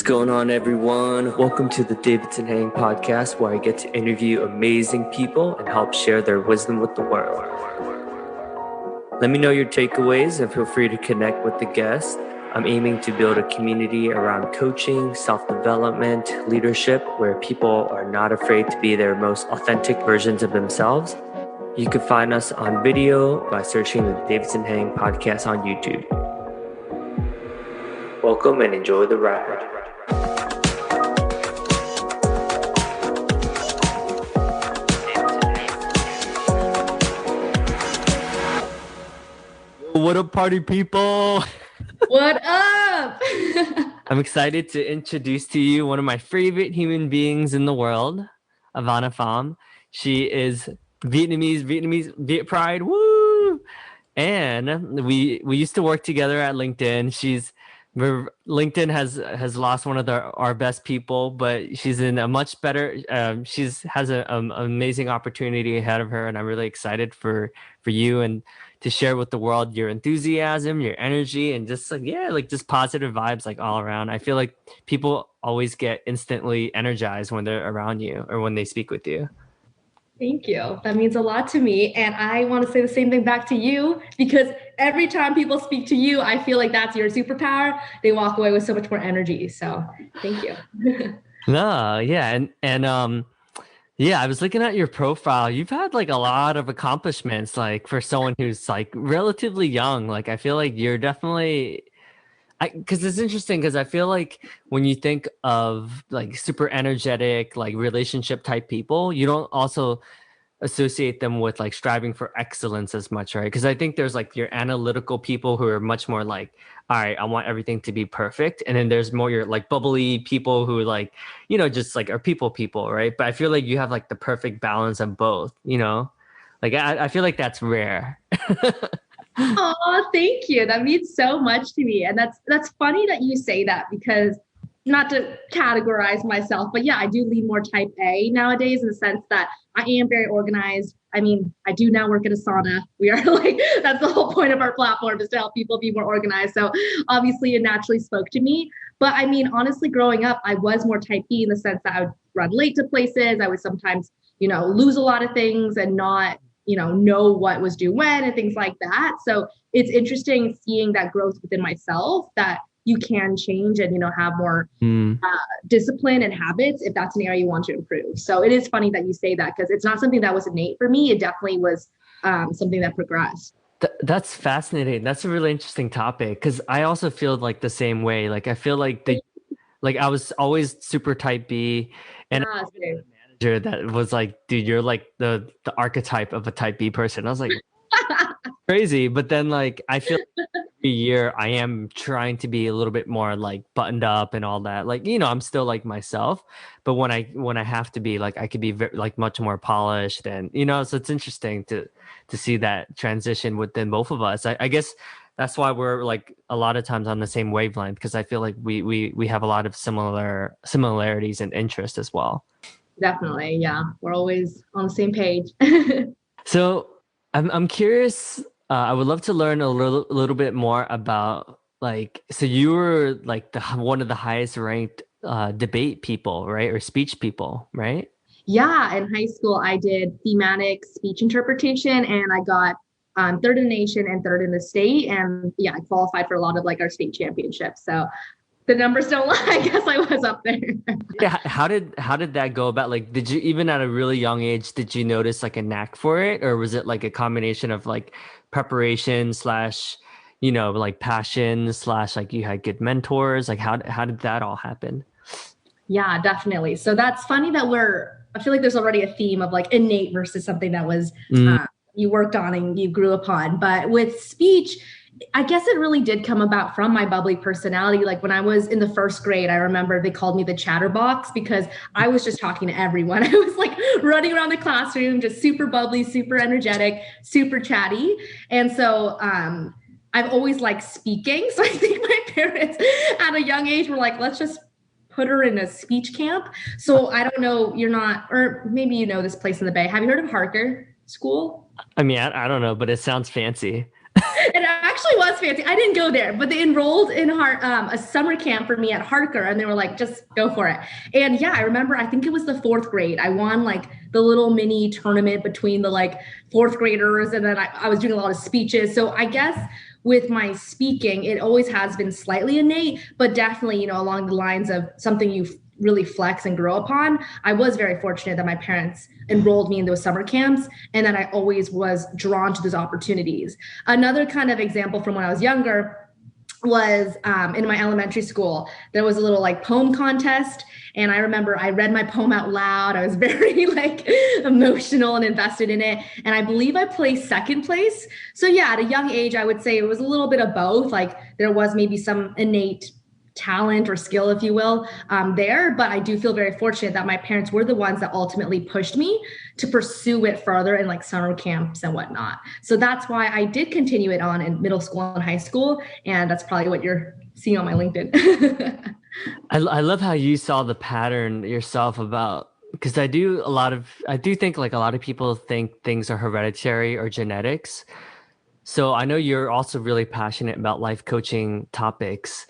going on, everyone? Welcome to the Davidson podcast, where I get to interview amazing people and help share their wisdom with the world. Let me know your takeaways and feel free to connect with the guest. I'm aiming to build a community around coaching, self-development, leadership, where people are not afraid to be their most authentic versions of themselves. You can find us on video by searching the Davidson podcast on YouTube. Welcome and enjoy the ride. What up, party people? What up? I'm excited to introduce to you one of my favorite human beings in the world, Ivana Pham. She is Vietnamese, Viet Pride, woo! And we used to work together at LinkedIn. LinkedIn has lost one of our best people, but she's in a much better. Has an amazing opportunity ahead of her, and I'm really excited for you and to share with the world your enthusiasm, your energy, and just just positive vibes all around. I feel like people always get instantly energized when they're around you or when they speak with you. Thank you. That means a lot to me. And I want to say the same thing back to you, because every time people speak to you, I feel like that's your superpower. They walk away with so much more energy. So thank you. No, yeah. Yeah, I was looking at your profile. You've had a lot of accomplishments, for someone who's relatively young. I feel like you're definitely, because it's interesting because I feel like when you think of super energetic, relationship type people, you don't also associate them with striving for excellence as much, right? Because I think there's your analytical people who are much more all right, I want everything to be perfect, and then there's more your bubbly people who just are people, right? But I feel like you have the perfect balance of both, I feel like that's rare. Oh, thank you. That means so much to me. And that's funny that you say that, because not to categorize myself, but yeah, I do lean more type A nowadays, in the sense that I am very organized. I mean, I do now work at Asana. We are that's the whole point of our platform, is to help people be more organized. So obviously it naturally spoke to me. But I mean, honestly, growing up, I was more type B, in the sense that I would run late to places. I would sometimes, lose a lot of things and not, know what was due when and things like that. So it's interesting seeing that growth within myself, that you can change and, have more discipline and habits if that's an area you want to improve. So it is funny that you say that, because it's not something that was innate for me. It definitely was something that progressed. That's fascinating. That's a really interesting topic, because I also feel the same way. I feel like I was always super type B, and that was dude, you're the archetype of a type B person. I was crazy. But then I feel every year I am trying to be a little bit more buttoned up and all that. I'm still myself, but when I have to be I could be much more polished, and so it's interesting to see that transition within both of us. I guess that's why we're a lot of times on the same wavelength, because I feel like we have a lot of similarities and interest as well. Definitely. Yeah. We're always on the same page. So I'm curious. I would love to learn a little bit more about so you were one of the highest ranked debate people, right? Or speech people, right? Yeah. In high school, I did thematic speech interpretation, and I got third in the nation and third in the state. And yeah, I qualified for a lot of our state championships. So the numbers don't lie. I guess I was up there. Yeah. How did that go about? Did you, even at a really young age, did you notice a knack for it, or was it a combination of preparation slash, passion slash you had good mentors? How did that all happen? Yeah, definitely. So that's funny that I feel like there's already a theme of innate versus something that was you worked on and you grew upon. But with speech, I guess it really did come about from my bubbly personality. When I was in the first grade, I remember they called me the chatterbox, because I was just talking to everyone. I was running around the classroom, just super bubbly, super energetic, super chatty. And so I've always liked speaking. So I think my parents at a young age were let's just put her in a speech camp. So I don't know, or maybe you know this place in the Bay. Have you heard of Harker School? I mean, I don't know, but it sounds fancy. It actually was fancy. I didn't go there, but they enrolled in a summer camp for me at Harker, and they were like, "Just go for it." And yeah, I remember. I think it was the fourth grade. I won like the little mini tournament between the like fourth graders, and then I was doing a lot of speeches. So I guess with my speaking, it always has been slightly innate, but definitely, along the lines of something you really flex and grow upon. I was very fortunate that my parents enrolled me in those summer camps and that I always was drawn to those opportunities. Another kind of example from when I was younger was in my elementary school. There was a little like poem contest. And I remember I read my poem out loud. I was very like emotional and invested in it. And I believe I placed second place. So yeah, at a young age, I would say it was a little bit of both. Like there was maybe some innate talent or skill, if you will, there. But I do feel very fortunate that my parents were the ones that ultimately pushed me to pursue it further in like summer camps and whatnot. So that's why I did continue it on in middle school and high school. And that's probably what you're seeing on my LinkedIn. I love how you saw the pattern yourself about because I do think like a lot of people think things are hereditary or genetics. So I know you're also really passionate about life coaching topics.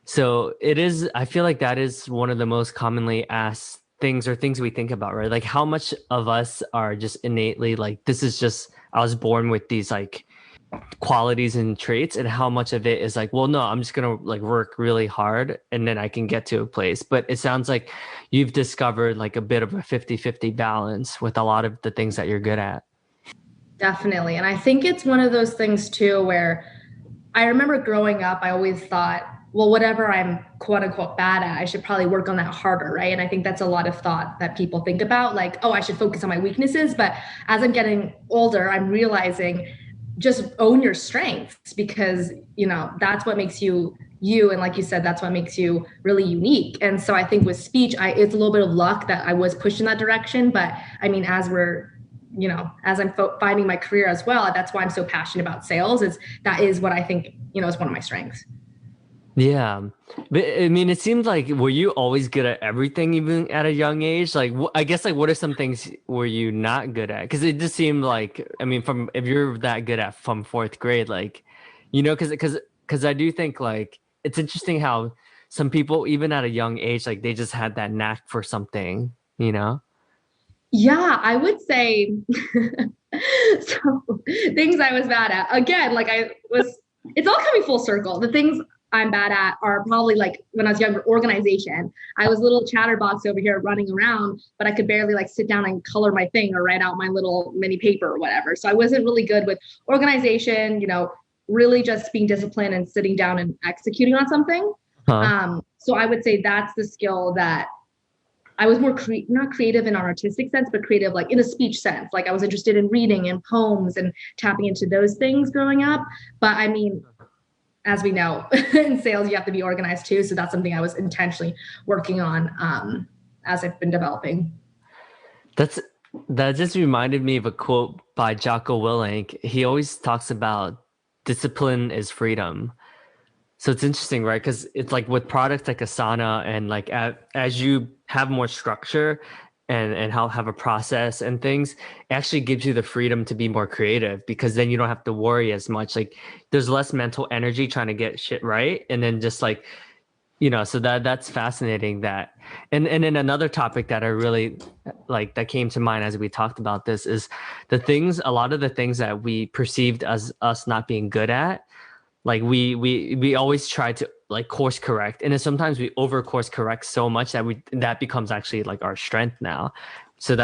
So it is, I feel like that is one of the most commonly asked things or things we think about, right? Like how much of us are just innately like, this is just, I was born with these like qualities and traits, and how much of it is like, well, no, I'm just going to like work really hard and then I can get to a place. But it sounds like you've discovered like a bit of a 50-50 balance with a lot of the things that you're good at. Definitely. And I think it's one of those things too where I remember growing up, I always thought, well, whatever I'm quote unquote bad at, I should probably work on that harder, right? And I think that's a lot of thought that people think about, like, oh, I should focus on my weaknesses. But as I'm getting older, I'm realizing just own your strengths because, that's what makes you you. And like you said, that's what makes you really unique. And so I think with speech, it's a little bit of luck that I was pushed in that direction. But I mean, as I'm finding my career as well, that's why I'm so passionate about sales is that is what I think, is one of my strengths. Yeah. But I mean, it seems like were you always good at everything even at a young age? Like I guess like what are some things were you not good at? Because it just seemed like I mean from if you're that good at from fourth grade, like because I do think like it's interesting how some people even at a young age like they just had that knack for something, you know? Yeah, I would say so things I was bad at. Again, like it's all coming full circle. The things I'm bad at are probably like when I was younger, organization. I was a little chatterbox over here running around, but I could barely like sit down and color my thing or write out my little mini paper or whatever. So I wasn't really good with organization, really just being disciplined and sitting down and executing on something. Huh. So I would say that's the skill that I was more not creative in an artistic sense, but creative like in a speech sense. Like I was interested in reading and poems and tapping into those things growing up. But I mean, as we know, in sales, you have to be organized too. So that's something I was intentionally working on as I've been developing. That's that just reminded me of a quote by Jocko Willink. He always talks about discipline is freedom. So it's interesting, right? Because it's like with products like Asana and like as you have more structure and how have a process and things, it actually gives you the freedom to be more creative because then you don't have to worry as much. Like there's less mental energy trying to get shit right, and then just like so that's fascinating. That and then another topic that I really like that came to mind as we talked about this is a lot of the things that we perceived as us not being good at like we always try to like course correct, and then sometimes we over course correct so much that that becomes actually like our strength now. So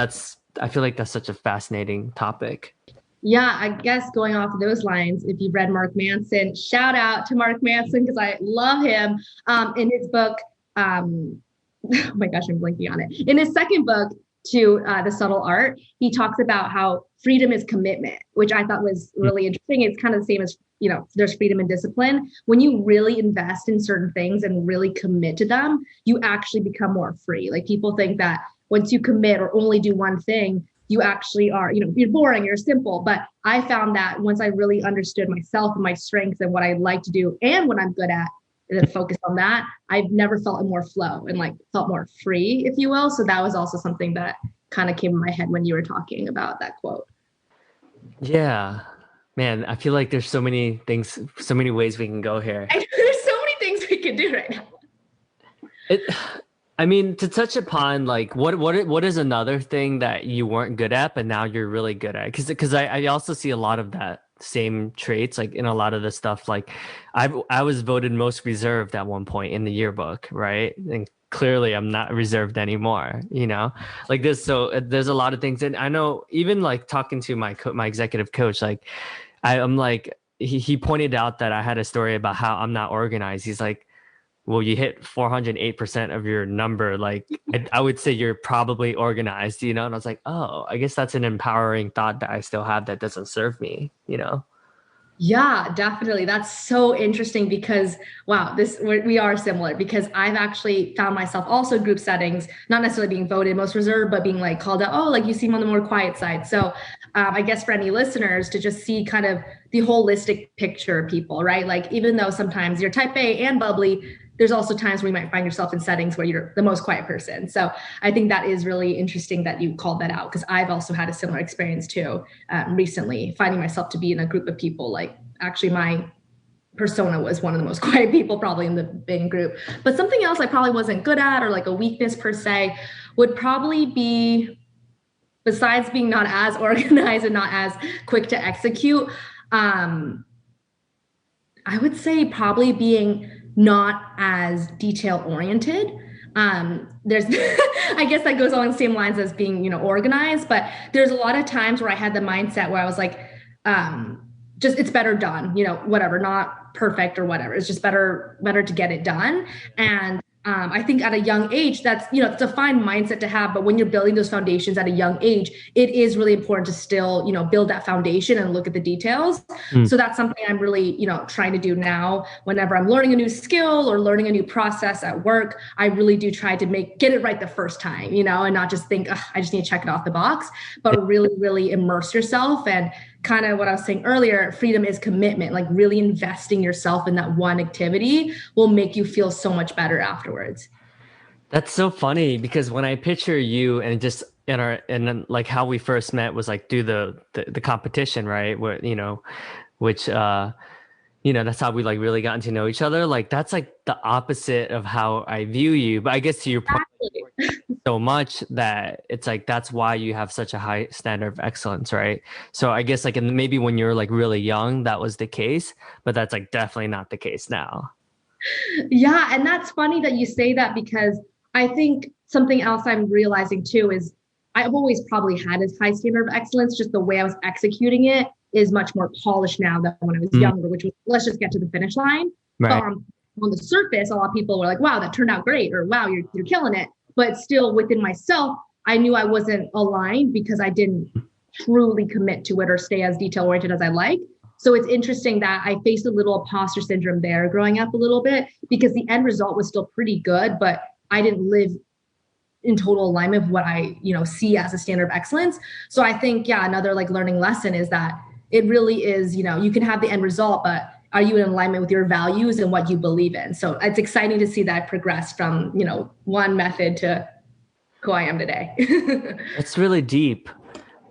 I feel like that's such a fascinating topic. Yeah, I guess going off of those lines, if you've read Mark Manson, shout out to Mark Manson because I love him. In his book, oh my gosh, I'm blanking on it. In his second book, to The Subtle Art, he talks about how freedom is commitment, which I thought was really interesting. It's kind of the same as, there's freedom and discipline. When you really invest in certain things and really commit to them, you actually become more free. Like people think that once you commit or only do one thing, you actually are, you're boring, you're simple. But I found that once I really understood myself and my strengths and what I like to do and what I'm good at, and then focus on that, I've never felt more flow and like felt more free, if you will. So that was also something that kind of came in my head when you were talking about that quote. Yeah, Man, I feel like there's so many things, so many ways we can go here. There's so many things we could do right now. It, I mean, to touch upon like what is another thing that you weren't good at, but now you're really good at? Because I also see a lot of that same traits like in a lot of the stuff. Like I was voted most reserved at one point in the yearbook, right? And clearly I'm not reserved anymore, you know? Like this, so there's a lot of things, and I know even like talking to my executive coach, like I'm like he pointed out that I had a story about how I'm not organized. He's like, well, you hit 408% of your number. Like, I would say you're probably organized, you know? And I was like, oh, I guess that's an empowering thought that I still have that doesn't serve me, you know? Yeah, definitely. That's so interesting because wow, we are similar because I've actually found myself also group settings, not necessarily being voted most reserved, but being like called out, oh, like you seem on the more quiet side. So I guess for any listeners to just see kind of the holistic picture of people, right? Like even though sometimes you're type A and bubbly, there's also times where you might find yourself in settings where you're the most quiet person. So I think that is really interesting that you called that out because I've also had a similar experience too recently, finding myself to be in a group of people. Like actually, my persona was one of the most quiet people probably in the in group. But something else I probably wasn't good at or like a weakness per se would probably be besides being not as organized and not as quick to execute. Um, I would say probably being not as detail oriented. There's, I guess that goes along the same lines as being, organized, but there's a lot of times where I had the mindset where I was like, just it's better done, whatever, not perfect or whatever. It's just better to get it done. And I think at a young age, that's, it's a fine mindset to have. But when you're building those foundations at a young age, it is really important to still, build that foundation and look at the details. So that's something I'm really, trying to do now. Whenever I'm learning a new skill or learning a new process at work, I really do try to get it right the first time, and not just think, I just need to check it off the box, but really, really immerse yourself. And kind of what I was saying earlier, freedom is commitment, like really investing yourself in that one activity will make you feel so much better afterwards. That's so funny because when I picture you and just and then like how we first met was like do the competition, right? Where, which that's how we like really gotten to know each other. Like that's like the opposite of how I view you. But I guess to your point, so much that it's like that's why you have such a high standard of excellence, right? So I guess like maybe when you're like really young, that was the case, but that's like definitely not the case now. Yeah, and that's funny that you say that because I think something else I'm realizing too is I've always probably had a high standard of excellence, just the way I was executing it is much more polished now than when I was younger, which was let's just get to the finish line. Right. But on the surface, a lot of people were like, wow, that turned out great, or wow, you're killing it. But still within myself, I knew I wasn't aligned because I didn't truly commit to it or stay as detail oriented as I like. So it's interesting that I faced a little imposter syndrome there growing up a little bit because the end result was still pretty good, but I didn't live in total alignment with what I, see as a standard of excellence. So I think, yeah, another like learning lesson is that it really is, you can have the end result, but are you in alignment with your values and what you believe in? So it's exciting to see that progress from, one method to who I am today. It's really deep.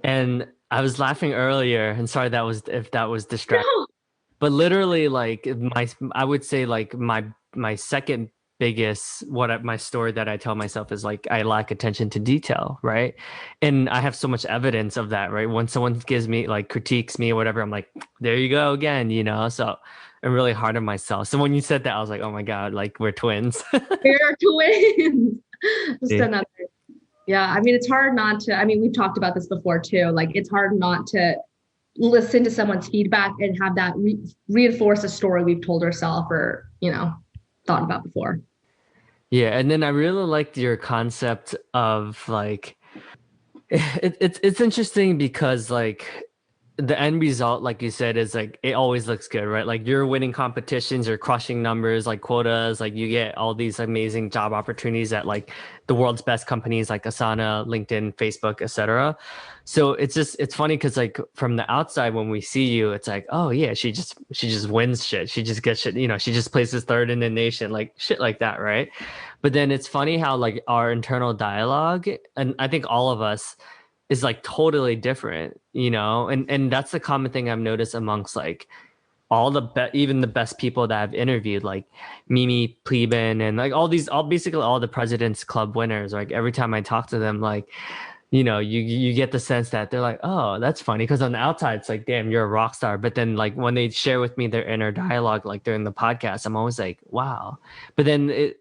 And I was laughing earlier, and sorry if that was distracting. No. But literally, like I would say like my second biggest my story that I tell myself is like I lack attention to detail, right? And I have so much evidence of that, right? When someone gives me like critiques me or whatever, I'm like, there you go again, So I'm really hard on myself. So when you said that, I was like, oh my God, like we're twins. We're twins. Just another. Yeah, I mean, it's hard not to, we've talked about this before too. Like, it's hard not to listen to someone's feedback and have that reinforce a story we've told ourselves or, thought about before. Yeah, and then I really liked your concept of like, it's interesting because like the end result, like you said, is like it always looks good, right? Like you're winning competitions, you're crushing numbers, like quotas, like you get all these amazing job opportunities at like the world's best companies like Asana, LinkedIn, Facebook, etc. So it's funny because like from the outside when we see you, it's like, oh yeah, she just wins shit. She just gets shit, she just places third in the nation, like shit like that, right? But then it's funny how like our internal dialogue, and I think all of us is like totally different, you know? And that's the common thing I've noticed amongst like all even the best people that I've interviewed, like Mimi Pleben and like basically all the President's Club winners. Like every time I talk to them, like, you know, you get the sense that they're like, oh, that's funny. Because on the outside, it's like, damn, you're a rock star. But then like when they share with me their inner dialogue, like during the podcast, I'm always like, wow. But then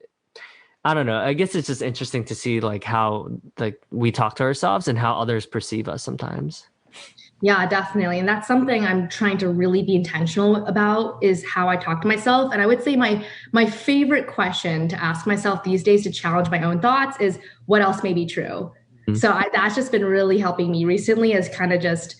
I don't know. I guess it's just interesting to see like how like we talk to ourselves and how others perceive us sometimes. Yeah, definitely. And that's something I'm trying to really be intentional about is how I talk to myself. And I would say my favorite question to ask myself these days to challenge my own thoughts is what else may be true? Mm-hmm. So that's just been really helping me recently is kind of just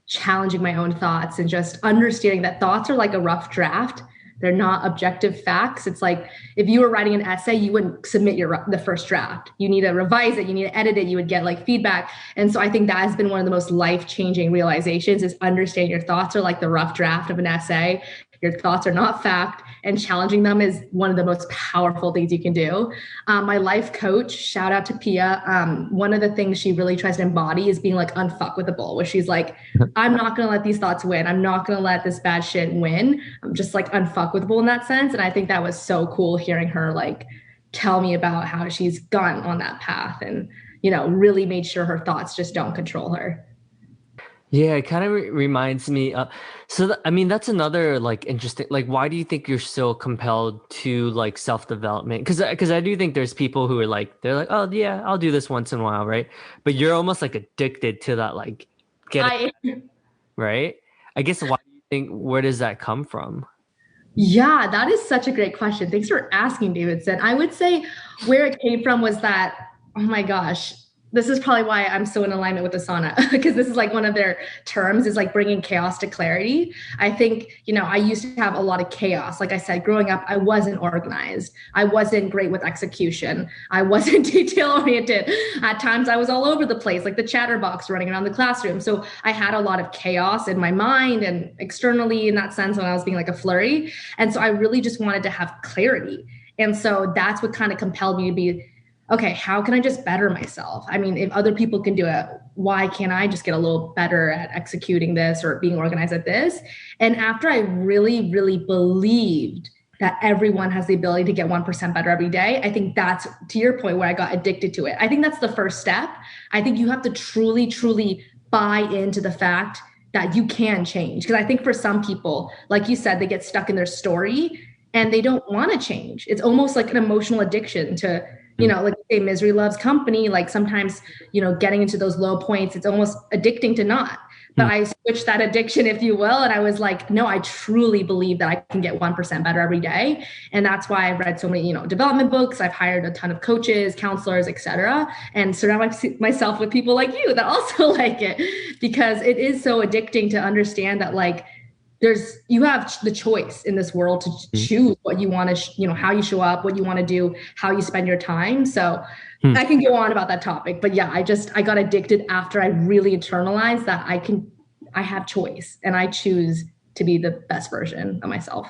challenging my own thoughts and just understanding that thoughts are like a rough draft. They're not objective facts. It's like if you were writing an essay, you wouldn't submit the first draft. You need to revise it. You need to edit it. You would get like feedback. And so I think that has been one of the most life-changing realizations is understand your thoughts are like the rough draft of an essay. Your thoughts are not fact, and challenging them is one of the most powerful things you can do. My life coach, shout out to Pia. One of the things she really tries to embody is being like unfuckwithable, where she's like, I'm not going to let these thoughts win. I'm not going to let this bad shit win. I'm just like unfuckwithable in that sense. And I think that was so cool hearing her like tell me about how she's gone on that path and, you know, really made sure her thoughts just don't control her. Yeah, it kind of reminds me. I mean, that's another like interesting. Like, why do you think you're so compelled to like self-development? Because I do think there's people who are like they're like, oh yeah, I'll do this once in a while, right? But you're almost like addicted to that, like getting right. I guess why do you think? Where does that come from? Yeah, that is such a great question. Thanks for asking, Davidson. I would say where it came from was that, oh my gosh, this is probably why I'm so in alignment with Asana because this is like one of their terms is like bringing chaos to clarity. I think, you know, I used to have a lot of chaos. Like I said, growing up, I wasn't organized. I wasn't great with execution. I wasn't detail oriented. At times I was all over the place, like the chatterbox running around the classroom. So I had a lot of chaos in my mind and externally in that sense when I was being like a flurry. And so I really just wanted to have clarity. And so that's what kind of compelled me to be okay, how can I just better myself? I mean, if other people can do it, why can't I just get a little better at executing this or being organized at this? And after I really, really believed that everyone has the ability to get 1% better every day, I think that's to your point where I got addicted to it. I think that's the first step. I think you have to truly, truly buy into the fact that you can change. Because I think for some people, like you said, they get stuck in their story and they don't want to change. It's almost like an emotional addiction to, you know, like say misery loves company, like sometimes, you know, getting into those low points, it's almost addicting to not. But I switched that addiction, if you will. And I was like, no, I truly believe that I can get 1% better every day. And that's why I've read so many, you know, development books. I've hired a ton of coaches, counselors, etc., and surround myself with people like you that also like it because it is so addicting to understand that like, you have the choice in this world to choose what you want to, you know, how you show up, what you want to do, how you spend your time. So I can go on about that topic, but yeah, I got addicted after I really internalized that I have choice and I choose to be the best version of myself.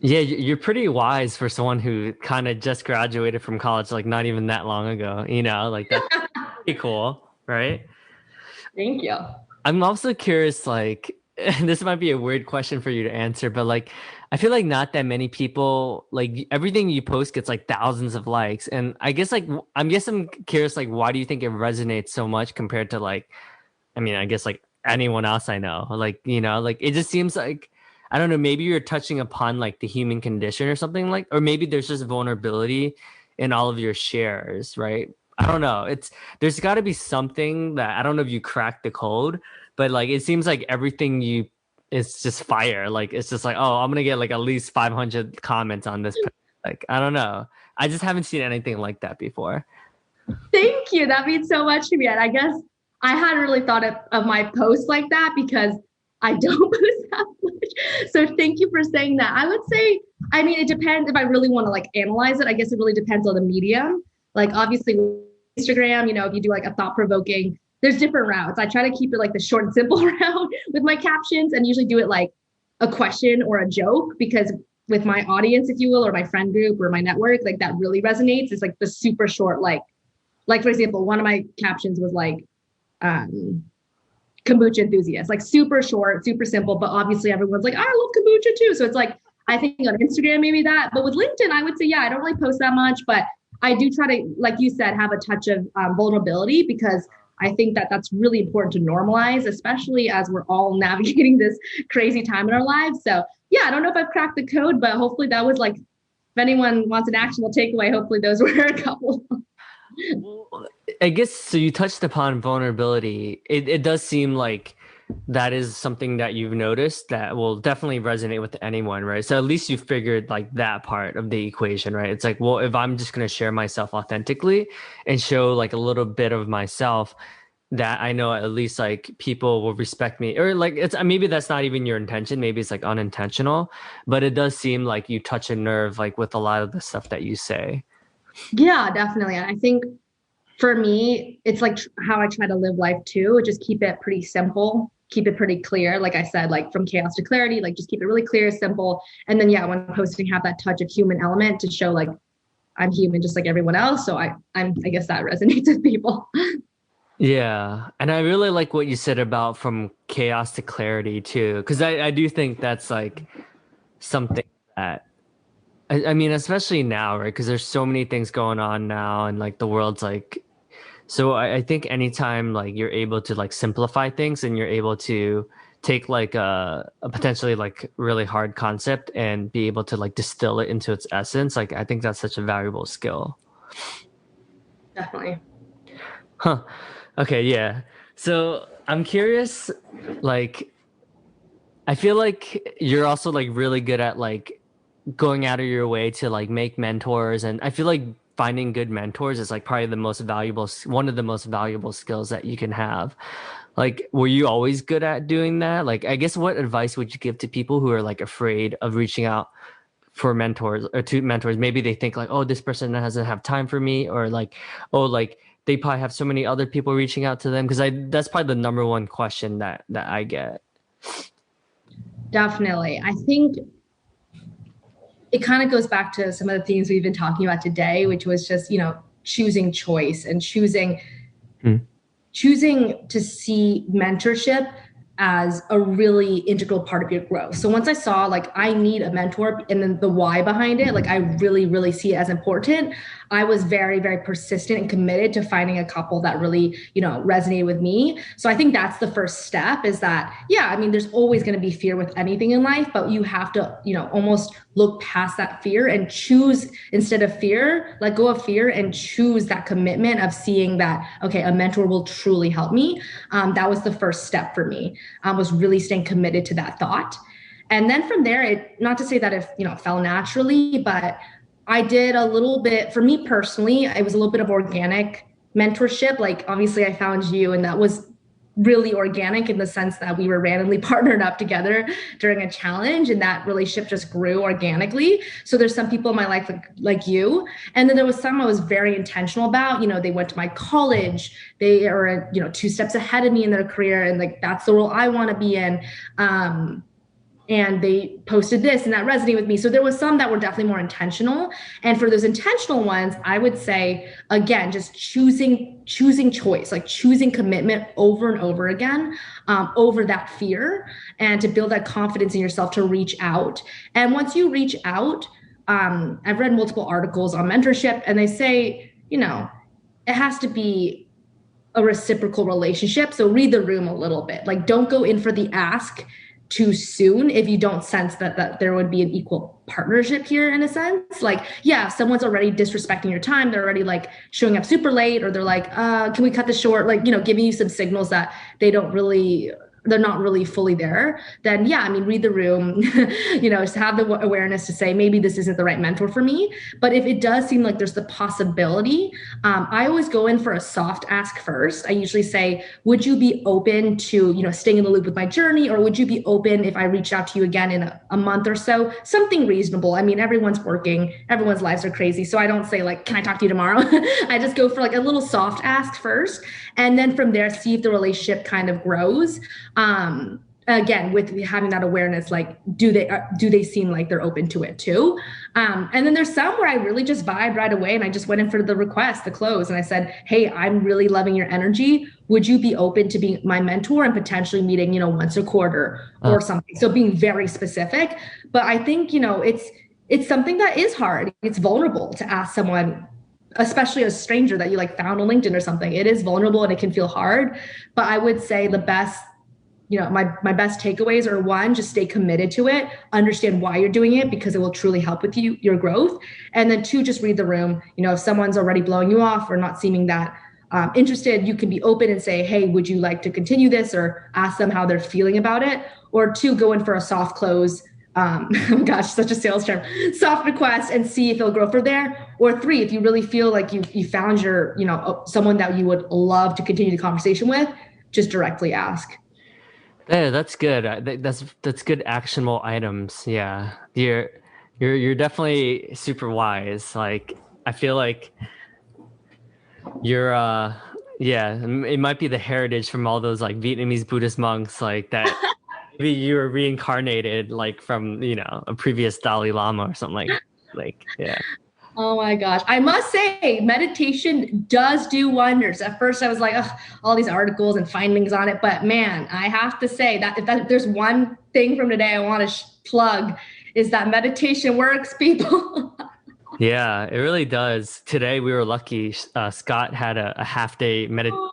Yeah, you're pretty wise for someone who kind of just graduated from college, like not even that long ago, you know, like that's pretty cool, right? Thank you. I'm also curious, like, this might be a weird question for you to answer, but like, I feel like not that many people, like, everything you post gets like thousands of likes. And I guess, like, I'm curious, like, why do you think it resonates so much compared to, like, I mean, I guess, like, anyone else I know? Like, you know, like, it just seems like, I don't know, maybe you're touching upon, like, the human condition or something, like, or maybe there's just vulnerability in all of your shares, right? I don't know. There's got to be something that I don't know if you cracked the code, but like it seems like everything you it's just fire. Like it's just like, oh, I'm gonna get like at least 500 comments on this. Like I don't know. I just haven't seen anything like that before. Thank you. That means so much to me. And I guess I hadn't really thought of my post like that because I don't post that much. So thank you for saying that. I would say, I mean, it depends if I really want to like analyze it. I guess it really depends on the medium. Like obviously Instagram, you know, if you do like a thought provoking, there's different routes. I try to keep it like the short and simple route with my captions and usually do it like a question or a joke because with my audience, if you will, or my friend group or my network, like that really resonates. It's like the super short, like for example, one of my captions was like, um, kombucha enthusiast, like super short, super simple, but obviously everyone's like, I love kombucha too. So it's like, I think on Instagram, maybe that, but with LinkedIn, I would say, yeah, I don't really post that much, but I do try to, like you said, have a touch of vulnerability because I think that that's really important to normalize, especially as we're all navigating this crazy time in our lives. So yeah, I don't know if I've cracked the code, but hopefully that was like, if anyone wants an actionable takeaway, hopefully those were a couple. Well, I guess so. You touched upon vulnerability. It does seem like that is something that you've noticed that will definitely resonate with anyone, right? So at least you figured like that part of the equation, right? It's like, well, if I'm just going to share myself authentically and show like a little bit of myself, that I know at least like people will respect me, or like it's maybe that's not even your intention, maybe it's like unintentional, but it does seem like you touch a nerve like with a lot of the stuff that you say. Yeah, definitely. And I think for me, it's like how I try to live life too. Just keep it pretty simple, keep it pretty clear. Like I said, like from chaos to clarity, like just keep it really clear, simple. And then yeah, when posting, have that touch of human element to show like I'm human just like everyone else. So I guess that resonates with people. Yeah, and I really like what you said about from chaos to clarity too, because I do think that's like something that I mean, especially now, right? Because there's so many things going on now, and like the world's like so. I think anytime like you're able to like simplify things and you're able to take like a potentially like really hard concept and be able to like distill it into its essence, like I think that's such a valuable skill. Definitely. Huh. Okay, yeah. So I'm curious, like I feel like you're also like really good at like going out of your way to like make mentors, and I feel like finding good mentors is like probably the most valuable one of the most valuable skills that you can have. Like, were you always good at doing that? Like, I guess what advice would you give to people who are like afraid of reaching out for mentors or to mentors? Maybe they think like, oh, this person doesn't have time for me, or like, oh, like they probably have so many other people reaching out to them, because I that's probably the number one question that I get. Definitely. I think it kind of goes back to some of the themes we've been talking about today, which was just, choosing choice and Hmm. choosing to see mentorship as a really integral part of your growth. So once I saw like I need a mentor and then the why behind it, like I really, really see it as important, I was very, very persistent and committed to finding a couple that really, resonated with me. So I think that's the first step is that, yeah, I mean, there's always going to be fear with anything in life, but you have to, almost look past that fear and choose instead of fear, let go of fear and choose that commitment of seeing that, okay, a mentor will truly help me. That was the first step for me, was really staying committed to that thought. And then from there, not to say that it fell naturally, but I did a little bit, for me personally, it was a little bit of organic mentorship. Like obviously I found you and that was really organic in the sense that we were randomly partnered up together during a challenge and that relationship just grew organically. So there's some people in my life like you. And then there was some I was very intentional about, they went to my college, they are, two steps ahead of me in their career. And like, that's the role I want to be in. And they posted this and that resonated with me. So there was some that were definitely more intentional. And for those intentional ones, I would say, again, just choosing choice, like choosing commitment over and over again, over that fear, and to build that confidence in yourself to reach out. And once you reach out, I've read multiple articles on mentorship and they say, it has to be a reciprocal relationship. So read the room a little bit. Like don't go in for the ask too soon if you don't sense that there would be an equal partnership here in a sense. Like, yeah, if someone's already disrespecting your time, they're already like showing up super late, or they're like, can we cut this short? Like, giving you some signals that they're not really fully there, then yeah, I mean, read the room, just have the awareness to say, maybe this isn't the right mentor for me. But if it does seem like there's the possibility, I always go in for a soft ask first. I usually say, would you be open to, staying in the loop with my journey? Or would you be open if I reach out to you again in a month or so? Something reasonable. I mean, everyone's working, everyone's lives are crazy. So I don't say like, can I talk to you tomorrow? I just go for like a little soft ask first. And then from there, see if the relationship kind of grows. again, with having that awareness, like do they seem like they're open to it too? And then there's some where I really just vibe right away, and I just went in for the request, the close, and I said, hey, I'm really loving your energy. Would you be open to being my mentor and potentially meeting, once a quarter or something? So being very specific. But I think, it's something that is hard. It's vulnerable to ask someone, especially a stranger that you like found on LinkedIn or something. It is vulnerable and it can feel hard. But I would say the best, my best takeaways are, one, just stay committed to it, understand why you're doing it because it will truly help with your growth. And then two, just read the room. If someone's already blowing you off or not seeming that interested, you can be open and say, hey, would you like to continue this, or ask them how they're feeling about it. Or two, go in for a soft close. Oh gosh, such a sales term, soft request, and see if it'll grow from there. Or three, if you really feel like you found your, someone that you would love to continue the conversation with, just directly ask. Yeah, that's good. That's good actionable items. Yeah. You're definitely super wise. Like I feel like you're yeah, it might be the heritage from all those like Vietnamese Buddhist monks like that. Maybe you were reincarnated like from, a previous Dalai Lama or something like yeah. Oh my gosh. I must say, meditation does do wonders. At first, I was like, ugh, all these articles and findings on it. But man, I have to say that if there's one thing from today I want to plug, is that meditation works, people. Yeah, it really does. Today we were lucky. Scott had a half day meditation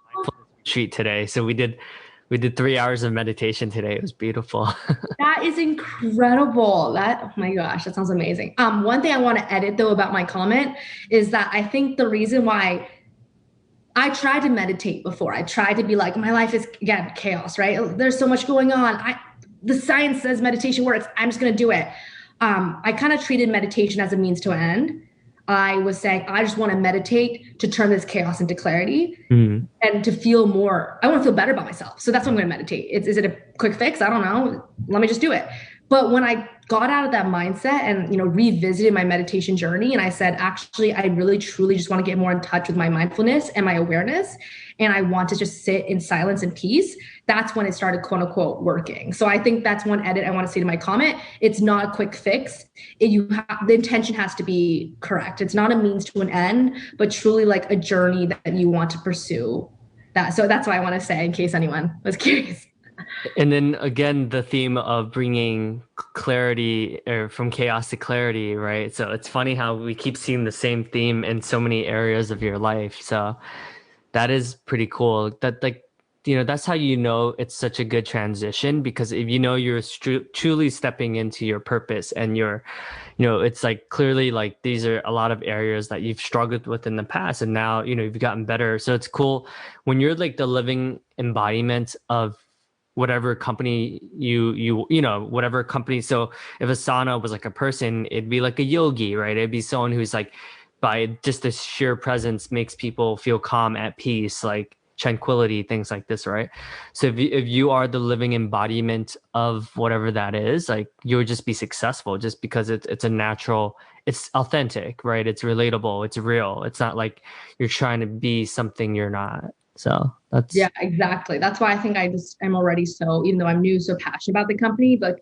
retreat today, so we did 3 hours of meditation today. It was beautiful. That is incredible. Oh my gosh, that sounds amazing. One thing I want to edit though about my comment is that I think the reason why I tried to meditate before, I tried to be like, my life is again chaos, right? There's so much going on. The science says meditation works. I'm just gonna do it. I kind of treated meditation as a means to an end. I was saying, I just want to meditate to turn this chaos into clarity and to feel more. I want to feel better about myself. So that's what I'm going to meditate. Is it a quick fix? I don't know. Let me just do it. But when I got out of that mindset and, revisited my meditation journey, and I said, actually, I really, truly just want to get more in touch with my mindfulness and my awareness. And I want to just sit in silence and peace. That's when it started, quote unquote, working. So I think that's one edit I want to say to my comment. It's not a quick fix. The intention has to be correct. It's not a means to an end, but truly like a journey that you want to pursue. So that's what I want to say in case anyone was curious. And then again, the theme of bringing clarity or from chaos to clarity, right? So it's funny how we keep seeing the same theme in so many areas of your life. So that is pretty cool. That that's how it's such a good transition, because if you're truly stepping into your purpose and it's like clearly like these are a lot of areas that you've struggled with in the past, and now you've gotten better. So it's cool when you're like the living embodiment of whatever company whatever company. So if Asana was like a person, it'd be like a yogi, right? It'd be someone who's like, by just the sheer presence, makes people feel calm, at peace, like tranquility, things like this, right? So if you are the living embodiment of whatever that is, like you'll just be successful, just because it's a natural, it's authentic, right? It's relatable, it's real. It's not like you're trying to be something you're not. So that's Yeah, exactly. That's why I think I'm already so, even though I'm new, so passionate about the company, but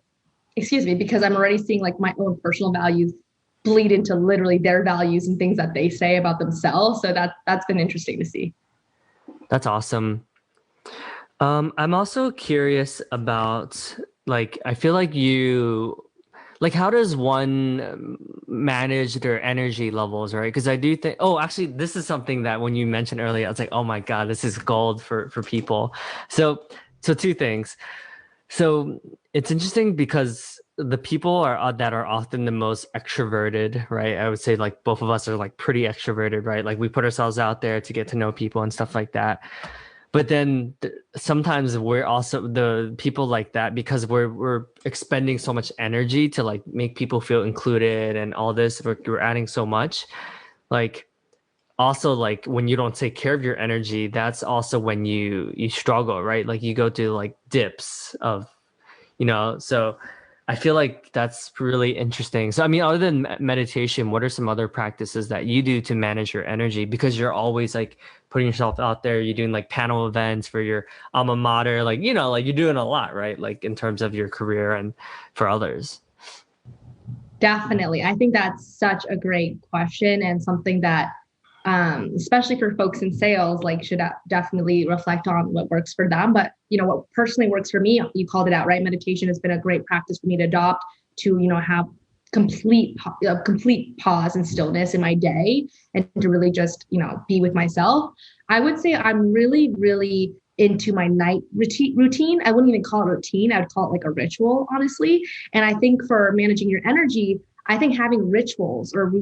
excuse me, because I'm already seeing like my own personal values bleed into literally their values and things that they say about themselves. So that's been interesting to see. That's awesome. I'm also curious about, like, I feel like how does one manage their energy levels, right? Because I do think, oh, actually, this is something that when you mentioned earlier, I was like, oh my God, this is gold for people. So two things. So it's interesting because the people that are often the most extroverted, right? I would say like both of us are like pretty extroverted, right? Like we put ourselves out there to get to know people and stuff like that. But then sometimes we're also the people like that because we're expending so much energy to like make people feel included and all this. We're adding so much. Like also like when you don't take care of your energy, that's also when you struggle, right? Like you go to like dips of, so I feel like that's really interesting. So, I mean, other than meditation, what are some other practices that you do to manage your energy? Because you're always like putting yourself out there. You're doing like panel events for your alma mater, like, like you're doing a lot, right? Like in terms of your career and for others. Definitely. I think that's such a great question and something that, especially for folks in sales, like should definitely reflect on what works for them. But, what personally works for me, you called it out, right? Meditation has been a great practice for me to adopt to, have complete pause and stillness in my day and to really just, be with myself. I would say I'm really, really into my night routine. I wouldn't even call it routine. I would call it like a ritual, honestly. And I think for managing your energy, I think having rituals or,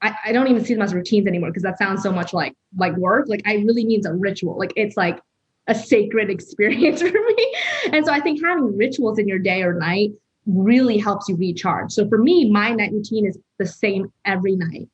I don't even see them as routines anymore because that sounds so much like work. Like I really means a ritual. Like it's like a sacred experience for me. And so I think having rituals in your day or night really helps you recharge. So for me, my night routine is the same every night.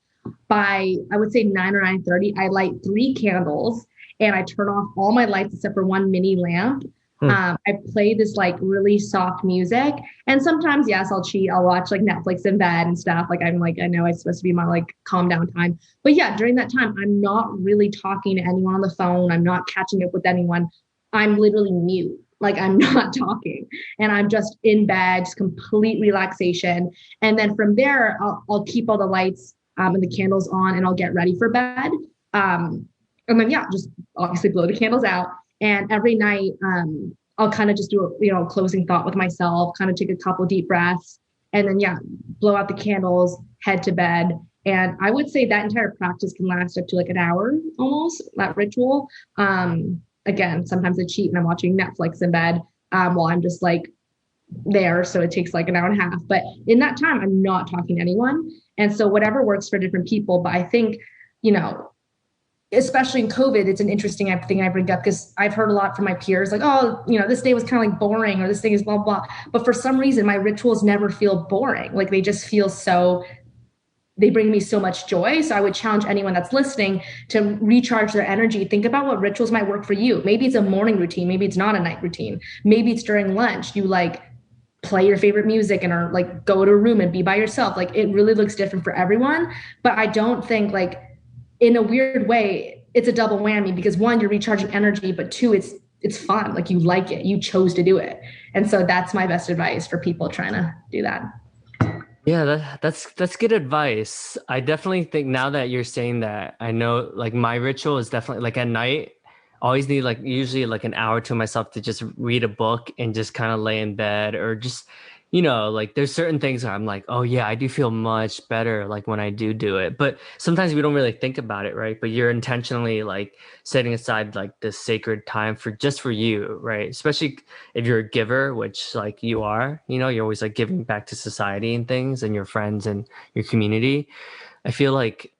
By I would say 9 or 9:30, I light 3 candles and I turn off all my lights except for one mini lamp. I play this like really soft music. And sometimes, yes, I'll cheat. I'll watch like Netflix in bed and stuff. Like I'm like, I know it's supposed to be my like calm down time. But yeah, during that time, I'm not really talking to anyone on the phone. I'm not catching up with anyone. I'm literally mute. Like I'm not talking and I'm just in bed, just complete relaxation. And then from there, I'll keep all the lights and the candles on and I'll get ready for bed. And then, yeah, just obviously blow the candles out. And every night, I'll kind of just do a closing thought with myself, kind of take a couple deep breaths, and then yeah, blow out the candles, head to bed. And I would say that entire practice can last up to like an hour almost, that ritual. Again, sometimes I cheat and I'm watching Netflix in bed while I'm just like there. So it takes like an hour and a half. But in that time, I'm not talking to anyone. And so whatever works for different people. But I think, especially in COVID, it's an interesting thing I bring up because I've heard a lot from my peers like, oh, this day was kind of like boring or this thing is blah, blah. But for some reason, my rituals never feel boring. Like they just feel they bring me so much joy. So I would challenge anyone that's listening to recharge their energy. Think about what rituals might work for you. Maybe it's a morning routine. Maybe it's not a night routine. Maybe it's during lunch. You like play your favorite music and or like go to a room and be by yourself. Like it really looks different for everyone. But I don't think like, in a weird way, it's a double whammy because one, you're recharging energy, but two, it's fun. Like you like it, you chose to do it. And so that's my best advice for people trying to do that. Yeah, that's good advice. I definitely think now that you're saying that, I know like my ritual is definitely like at night, I always need like usually like an hour to myself to just read a book and just kind of lay in bed or just like there's certain things where I'm like, oh yeah, I do feel much better like when I do it. But sometimes we don't really think about it, right? But you're intentionally like setting aside like this sacred time for you, right? Especially if you're a giver, which like you are, you're always like giving back to society and things and your friends and your community. I feel like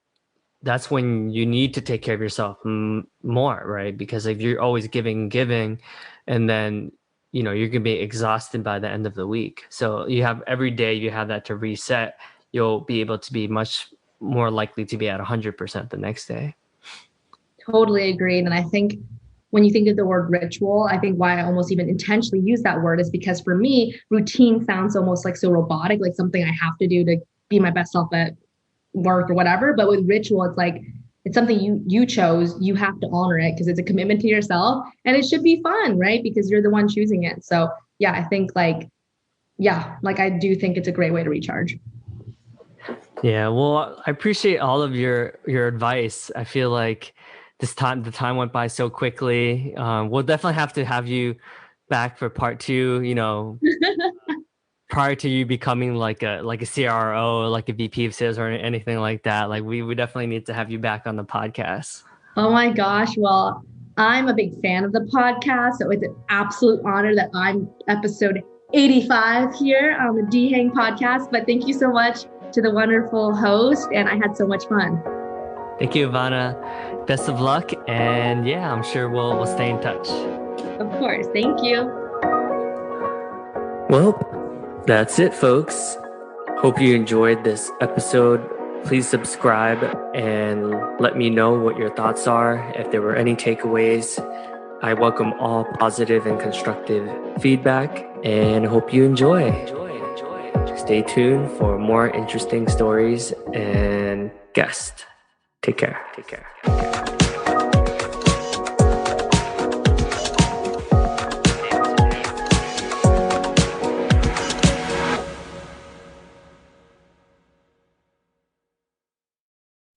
that's when you need to take care of yourself more, right? Because if you're always giving, and then you're gonna be exhausted by the end of the week. So you have every day you have that to reset. You'll be able to be much more likely to be at 100% the next day. Totally agreed. And I think when you think of the word ritual, I think why I almost even intentionally use that word is because for me, routine sounds almost like so robotic, like something I have to do to be my best self at work or whatever. But with ritual, it's like it's something you chose. You have to honor it because it's a commitment to yourself, and it should be fun, right? Because you're the one choosing it. So yeah, I think like I do think it's a great way to recharge. Yeah, well, I appreciate all of your advice. I feel like the time went by so quickly. We'll definitely have to have you back for part two. Prior to you becoming like a CRO, like a VP of sales or anything like that. Like we definitely need to have you back on the podcast. Oh my gosh. Well, I'm a big fan of the podcast. So it's an absolute honor that I'm episode 85 here on the D Hang podcast. But thank you so much to the wonderful host. And I had so much fun. Thank you, Ivana. Best of luck. And yeah, I'm sure we'll stay in touch. Of course. Thank you. Well, that's it, folks. Hope you enjoyed this episode. Please subscribe and let me know what your thoughts are. If there were any takeaways, I welcome all positive and constructive feedback and hope you enjoy. stay tuned for more interesting stories and guests. Take care. Take care. Take care.